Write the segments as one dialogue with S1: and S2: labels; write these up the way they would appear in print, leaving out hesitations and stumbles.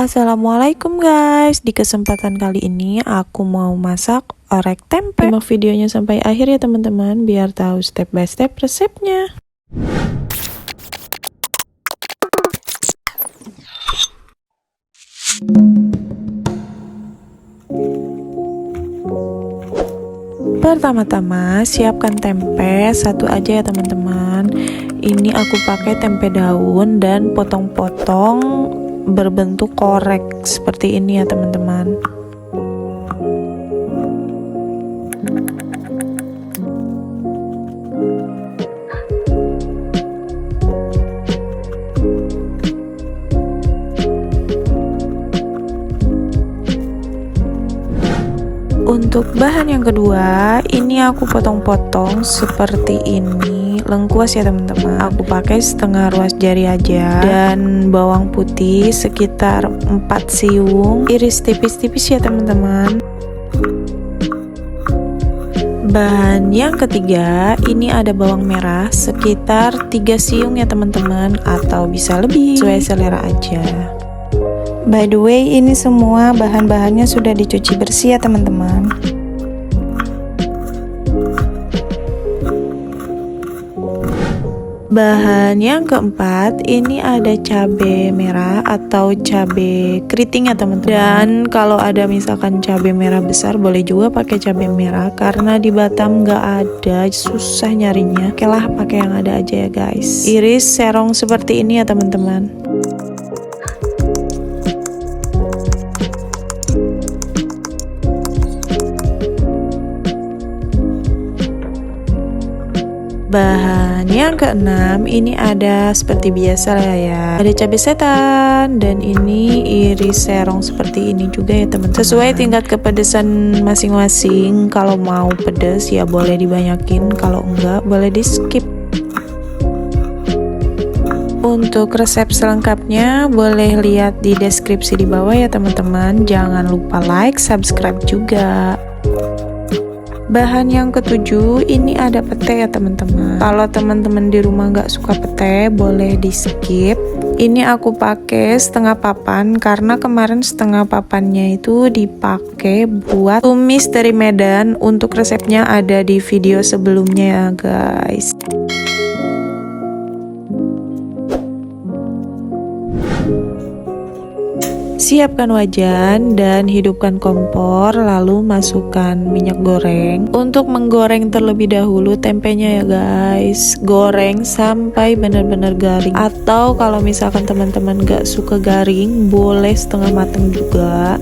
S1: Assalamualaikum guys. Di kesempatan kali ini aku mau masak orek tempe. Simak videonya sampai akhir ya teman-teman, biar tahu step by step resepnya. Pertama-tama siapkan tempe satu aja ya teman-teman. Ini aku pakai tempe daun dan potong-potong berbentuk korek seperti ini ya teman-teman. Untuk bahan yang kedua, ini aku potong-potong seperti ini, lengkuas ya teman-teman. Aku pakai setengah ruas jari aja, dan bawang putih sekitar 4 siung, iris tipis-tipis ya teman-teman. Bahan yang ketiga, ini ada bawang merah sekitar 3 siung ya teman-teman, atau bisa lebih, sesuai selera aja. By the way, ini semua bahan-bahannya sudah dicuci bersih ya teman-teman. Bahan yang keempat, ini ada cabai merah atau cabai keriting ya teman-teman. Dan kalau ada misalkan cabai merah besar, boleh juga pakai cabai merah, karena di Batam nggak ada, susah nyarinya. Oke lah, pakai yang ada aja ya guys. Iris serong seperti ini ya teman-teman. Bahan yang keenam, ini ada seperti biasa lah ya, ada cabai setan, dan ini iris serong seperti ini juga ya teman-teman. Sesuai tingkat kepedesan masing-masing, kalau mau pedes ya boleh dibanyakin, kalau enggak boleh di skip. Untuk resep selengkapnya boleh lihat di deskripsi di bawah ya teman-teman. Jangan lupa like, subscribe juga. Bahan yang ketujuh, ini ada pete ya teman-teman. Kalau teman-teman di rumah nggak suka pete, boleh di skip. Ini aku pakai setengah papan, karena kemarin setengah papannya itu dipakai buat tumis dari Medan. Untuk resepnya ada di video sebelumnya ya guys. Siapkan wajan dan hidupkan kompor, lalu masukkan minyak goreng. Untuk menggoreng terlebih dahulu tempenya ya guys. Goreng sampai benar-benar garing. Atau kalau misalkan teman-teman gak suka garing, boleh setengah matang juga.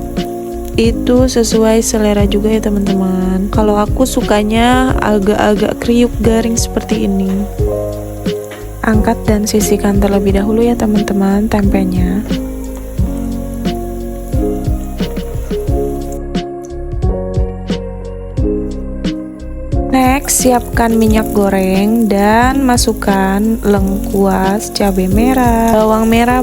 S1: Itu sesuai selera juga ya teman-teman. Kalau aku sukanya agak-agak kriuk garing seperti ini. Angkat dan sisihkan terlebih dahulu ya teman-teman tempenya. Next, siapkan minyak goreng dan masukkan lengkuas, cabai merah,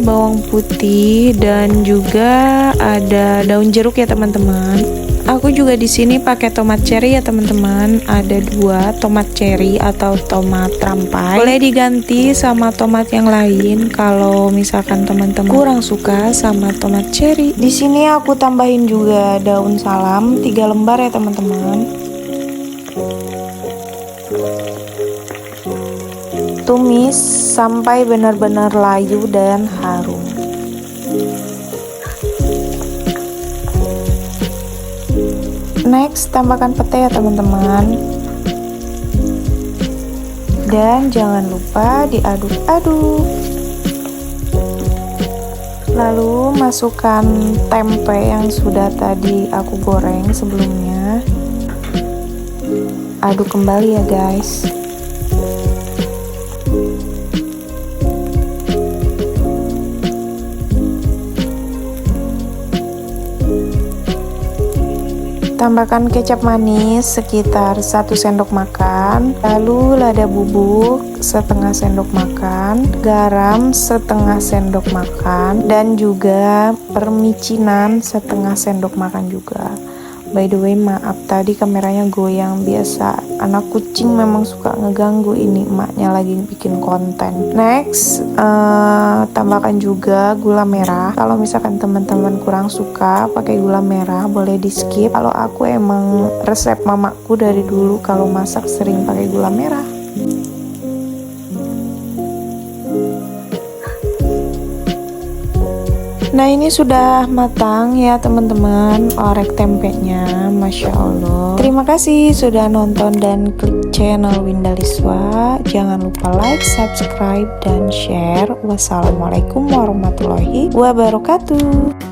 S1: bawang putih, dan juga ada daun jeruk ya teman-teman. Aku juga di sini pakai tomat cherry ya teman-teman. Ada 2 tomat cherry atau tomat rampai. Boleh diganti sama tomat yang lain kalau misalkan teman-teman kurang suka sama tomat cherry. Di sini aku tambahin juga daun salam 3 lembar ya teman-teman. Tumis sampai benar-benar layu dan harum. Next, tambahkan pete ya teman-teman. Dan jangan lupa diaduk-aduk. Lalu masukkan tempe yang sudah tadi aku goreng sebelumnya. Aduk kembali ya guys. Tambahkan kecap manis sekitar 1 sendok makan, lalu lada bubuk setengah sendok makan, garam setengah sendok makan, dan juga permicinan setengah sendok makan juga. By the way, maaf tadi kameranya goyang. Biasa anak kucing memang suka ngeganggu, ini emaknya lagi bikin konten. Next, tambahkan juga gula merah. Kalau misalkan teman-teman kurang suka pakai gula merah, boleh di skip. Kalau aku emang resep mamaku dari dulu kalau masak sering pakai gula merah. Nah, ini sudah matang ya teman-teman, orek tempenya, Masya Allah. Terima kasih sudah nonton dan klik channel Winda Liswa. Jangan lupa like, subscribe, dan share. Wassalamualaikum warahmatullahi wabarakatuh.